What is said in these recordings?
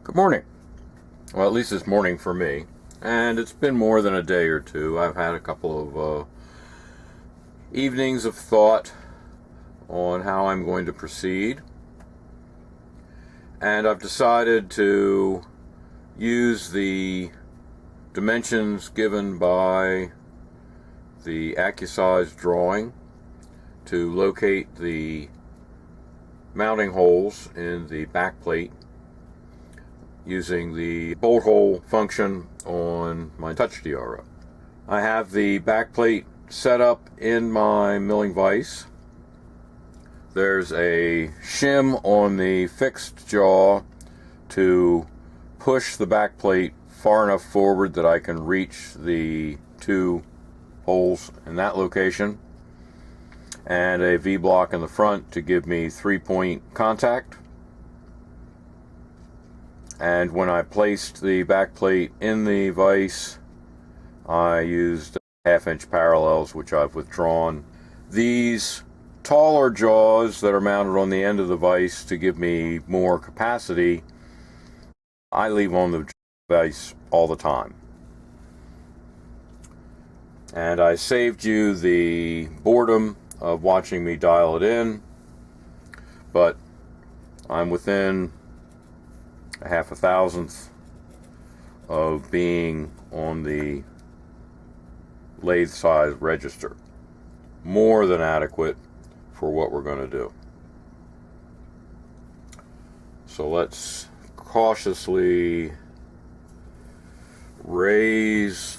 Good morning. Well, at least it's morning for me. And it's been more than a day or two. I've had a couple of evenings of thought on how I'm going to proceed. And I've decided to use the dimensions given by the Accusize drawing to locate the mounting holes in the backplate using the bolt hole function on my TouchDRO. I have the backplate set up in my milling vise. There's a shim on the fixed jaw to push the backplate far enough forward that I can reach the two holes in that location, and a V-block in the front to give me 3-point contact. And when I placed the backplate in the vise, I used 1/2-inch parallels, which I've withdrawn. These taller jaws that are mounted on the end of the vise to give me more capacity, I leave on the vise all the time. And I saved you the boredom of watching me dial it in, but I'm within a 1/2,000th of being on the lathe size register. More than adequate for what we're going to do. So let's cautiously raise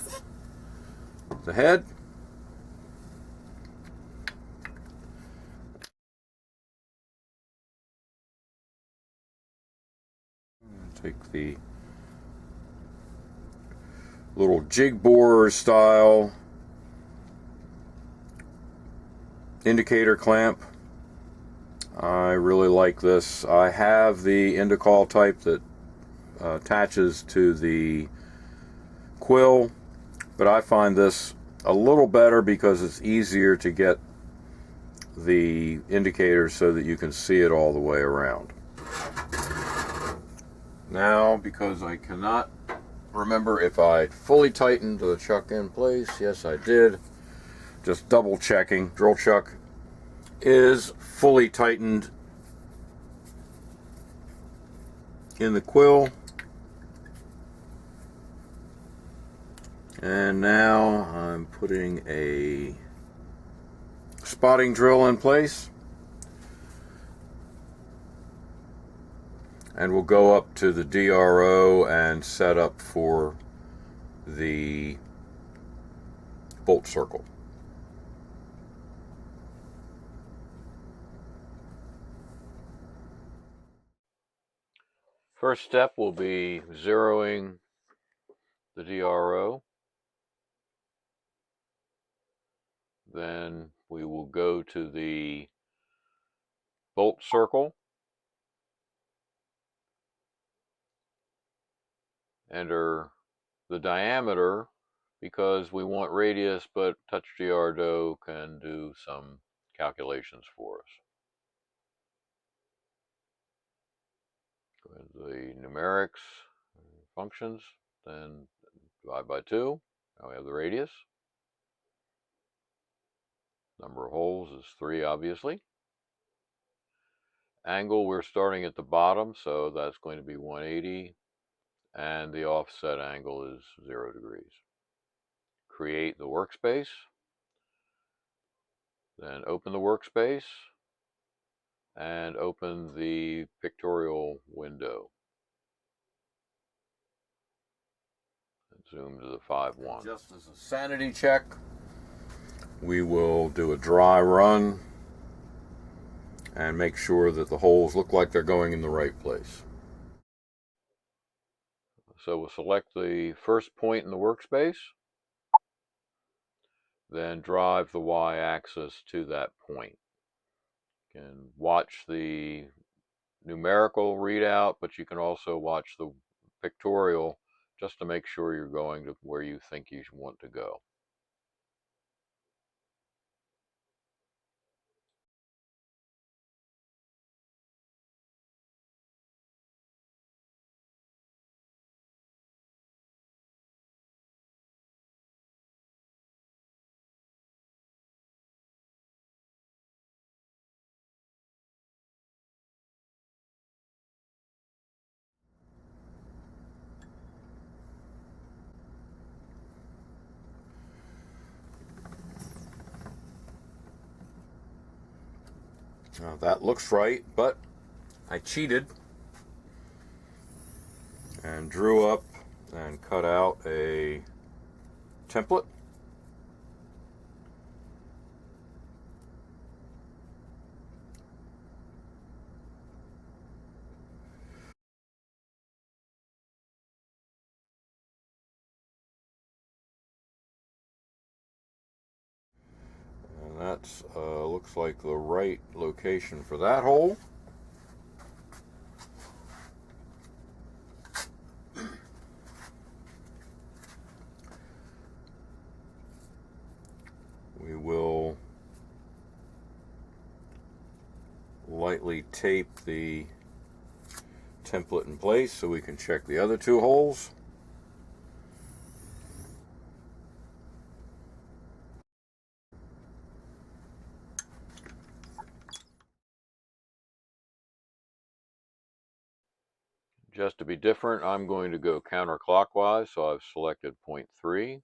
the head. Take the little jig borer style indicator clamp. I really like this. I have the Indicall type that attaches to the quill, but I find this a little better because it's easier to get the indicator so that you can see it all the way around. Now, because I cannot remember if I fully tightened the chuck in place, yes I did, just double checking. Drill chuck is fully tightened in the quill. And now I'm putting a spotting drill in place. And we'll go up to the DRO and set up for the bolt circle. First step will be zeroing the DRO. Then we will go to the bolt circle, enter the diameter because we want radius, but TouchDRO can do some calculations for us. Go into the numerics functions, then divide by 2. Now we have the radius. Number of holes is 3, obviously. Angle, we're starting at the bottom, so that's going to be 180. And the offset angle is 0 degrees. Create the workspace. Then open the workspace and open the pictorial window. And zoom to the 5.1. Just as a sanity check, we will do a dry run and make sure that the holes look like they're going in the right place. So we'll select the first point in the workspace, then drive the y-axis to that point. You can watch the numerical readout, but you can also watch the pictorial just to make sure you're going to where you think you want to go. Now that looks right, but I cheated and drew up and cut out a template. And that's looks like the right location for that hole. We will lightly tape the template in place so we can check the other two holes. Just to be different, I'm going to go counterclockwise, so I've selected point 3,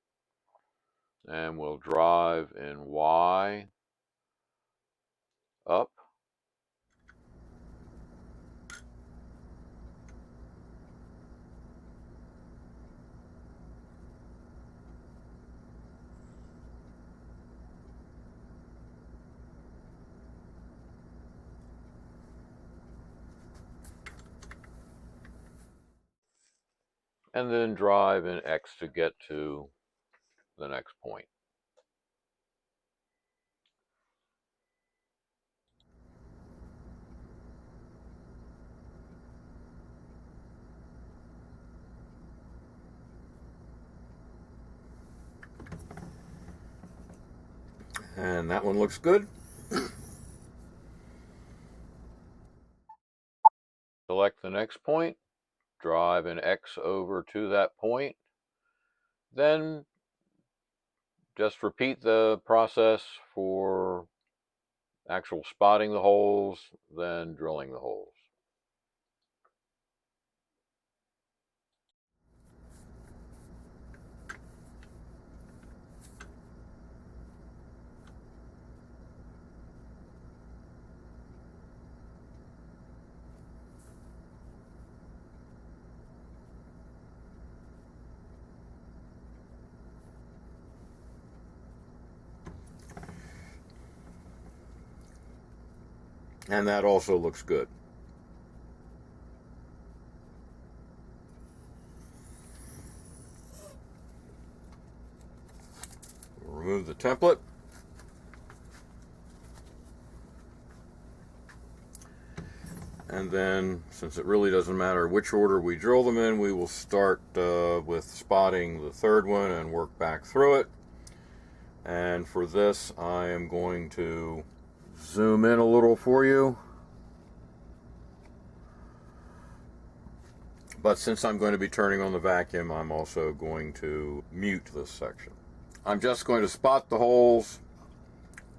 and we'll drive in Y up. And then drive in X to get to the next point. And that one looks good. Select the next point, drive an X over to that point, then just repeat the process for actual spotting the holes, then drilling the holes. And that also looks good. We'll remove the template. And then, since it really doesn't matter which order we drill them in, we will start with spotting the third one and work back through it. And for this, I am going to zoom in a little for you. But since I'm going to be turning on the vacuum, I'm also going to mute this section. I'm just going to spot the holes.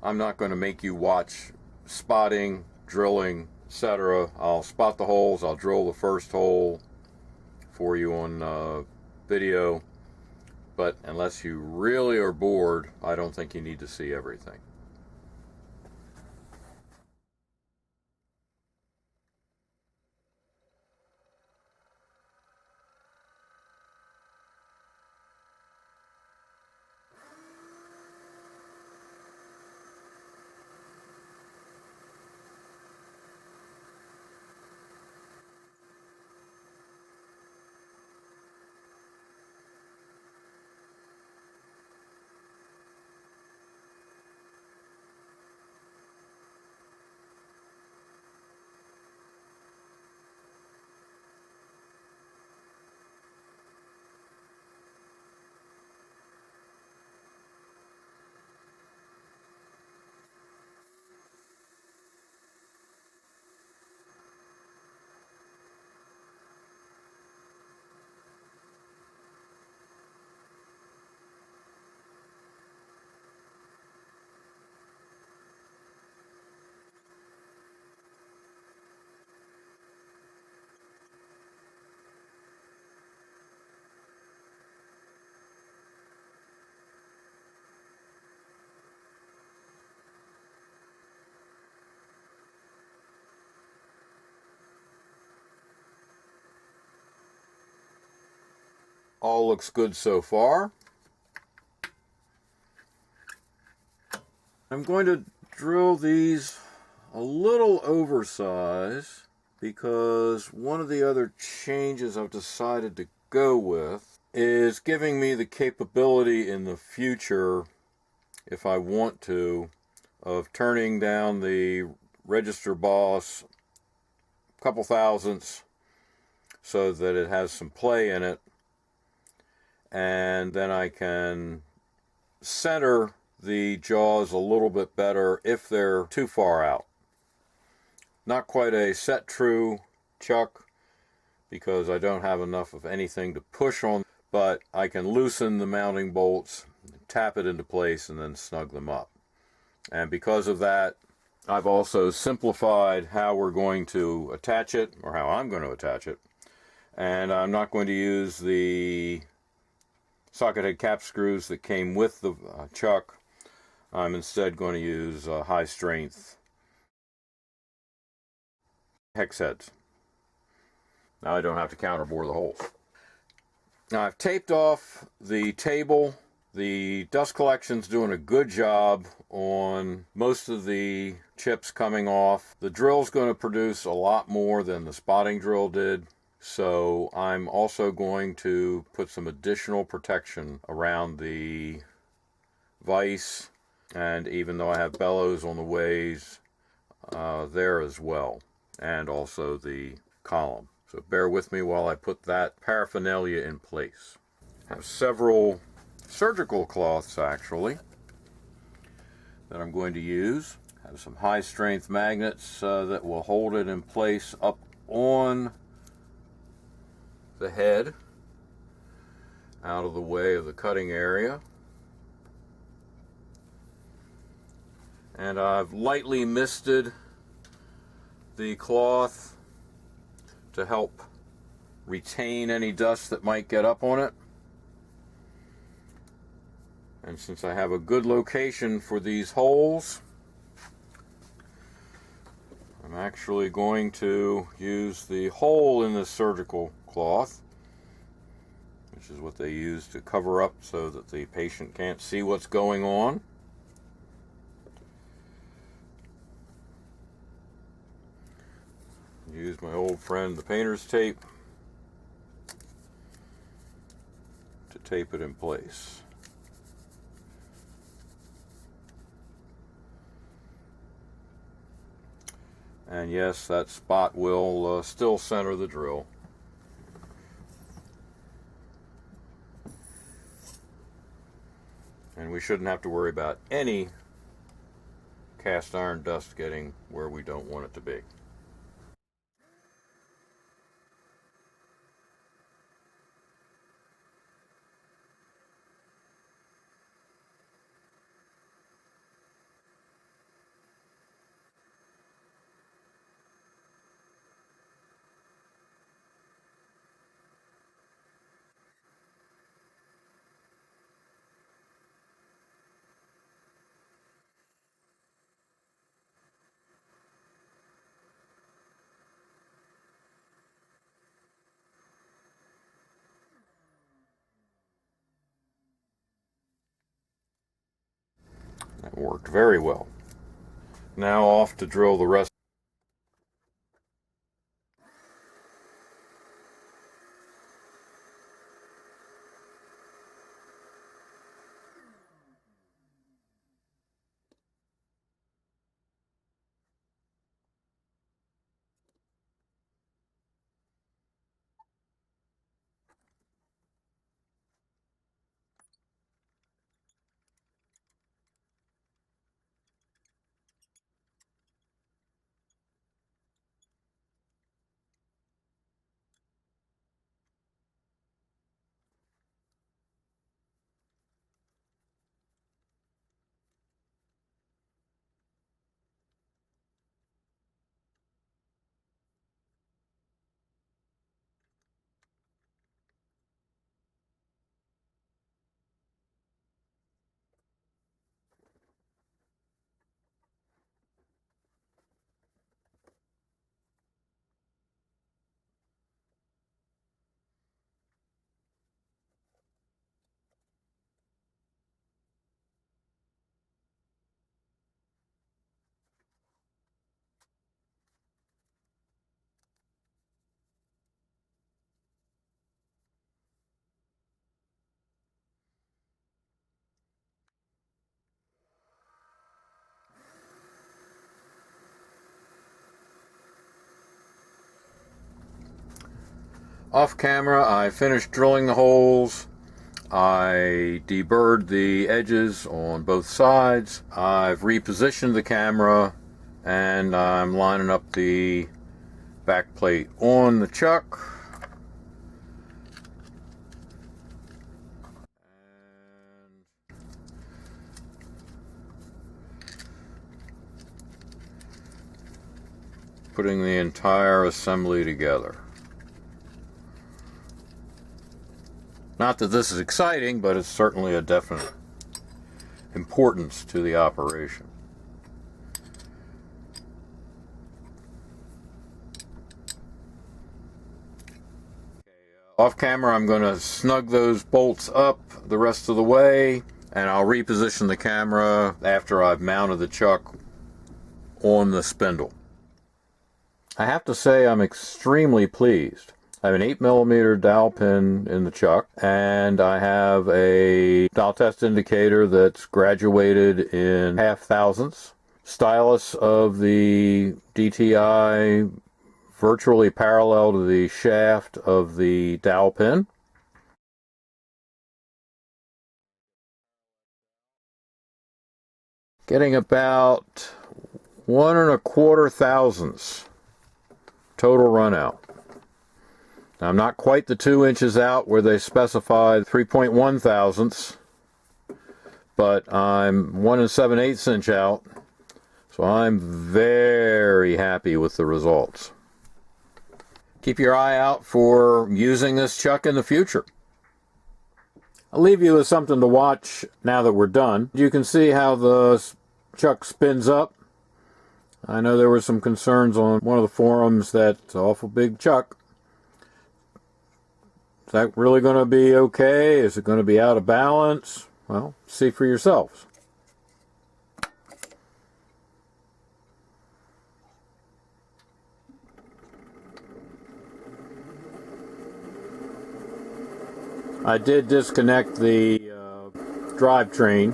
I'm not going to make you watch spotting, drilling, etc. I'll spot the holes, I'll drill the first hole for you on video, but unless you really are bored, I don't think you need to see everything. all looks good so far. I'm going to drill these a little oversized because one of the other changes I've decided to go with is giving me the capability in the future, if I want to, of turning down the register boss a couple thousandths so that it has some play in it, and then I can center the jaws a little bit better if they're too far out. Not quite a set true chuck because I don't have enough of anything to push on, but I can loosen the mounting bolts, tap it into place, and then snug them up. And because of that, I've also simplified how we're going to attach it, or how I'm going to attach it. And I'm not going to use the socket head cap screws that came with the chuck. I'm instead going to use high strength hex heads. Now I don't have to counterbore the holes. Now I've taped off the table. The dust collection's doing a good job on most of the chips coming off. The drill's going to produce a lot more than the spotting drill did. So I'm also going to put some additional protection around the vise, and even though I have bellows on the ways there as well, and also the column. So bear with me while I put that paraphernalia in place. I have several surgical cloths actually that I'm going to use. I have some high strength magnets that will hold it in place up on the head, out of the way of the cutting area. And I've lightly misted the cloth to help retain any dust that might get up on it. And since I have a good location for these holes, I'm actually going to use the hole in the surgical cloth, which is what they use to cover up so that the patient can't see what's going on. Use my old friend the painter's tape to tape it in place. And yes, that spot will still center the drill. And we shouldn't have to worry about any cast iron dust getting where we don't want it to be. That worked very well. Now off to drill the rest. Off camera, I finished drilling the holes. I deburred the edges on both sides. I've repositioned the camera and I'm lining up the backplate on the chuck. Putting the entire assembly together. Not that this is exciting, but it's certainly a definite importance to the operation. Off camera, I'm going to snug those bolts up the rest of the way, and I'll reposition the camera after I've mounted the chuck on the spindle. I have to say I'm extremely pleased. I have an 8mm dowel pin in the chuck, and I have a dowel test indicator that's graduated in 1/2 thousandths. Stylus of the DTI virtually parallel to the shaft of the dowel pin. Getting about 1 1/4 thousandths total run out. Now, I'm not quite the 2 inches out where they specify 3.1 thousandths, but I'm 1 7/8 inch out, so I'm very happy with the results. Keep your eye out for using this chuck in the future. I'll leave you with something to watch now that we're done. You can see how the chuck spins up. I know there were some concerns on one of the forums that it's an awful big chuck. Is that really going to be okay? Is it going to be out of balance? Well, see for yourselves. I did disconnect the drivetrain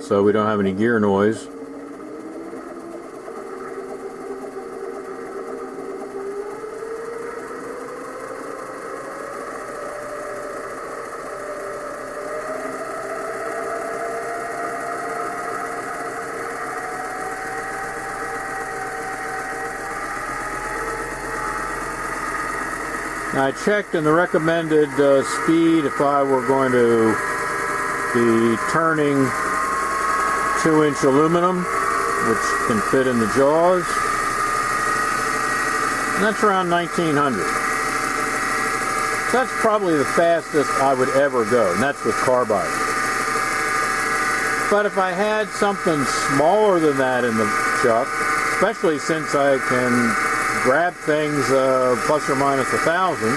so we don't have any gear noise. I checked in the recommended speed if I were going to be turning 2-inch aluminum, which can fit in the jaws, and that's around 1900. So that's probably the fastest I would ever go, and that's with carbide. But if I had something smaller than that in the chuck, especially since I can grab things plus or minus 1,000.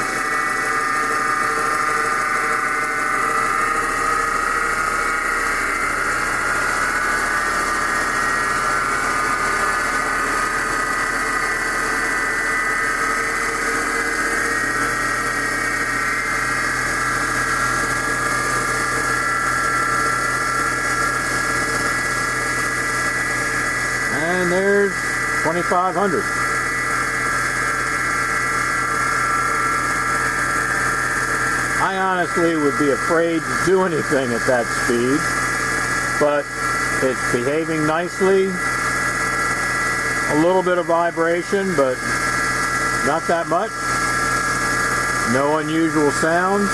And there's 2,500. I honestly would be afraid to do anything at that speed, but it's behaving nicely. A little bit of vibration, but not that much. No unusual sounds.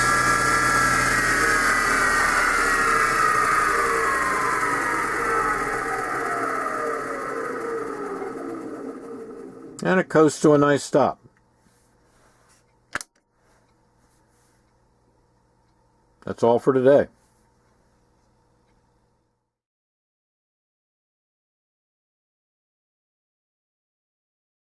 And it coasts to a nice stop. That's all for today.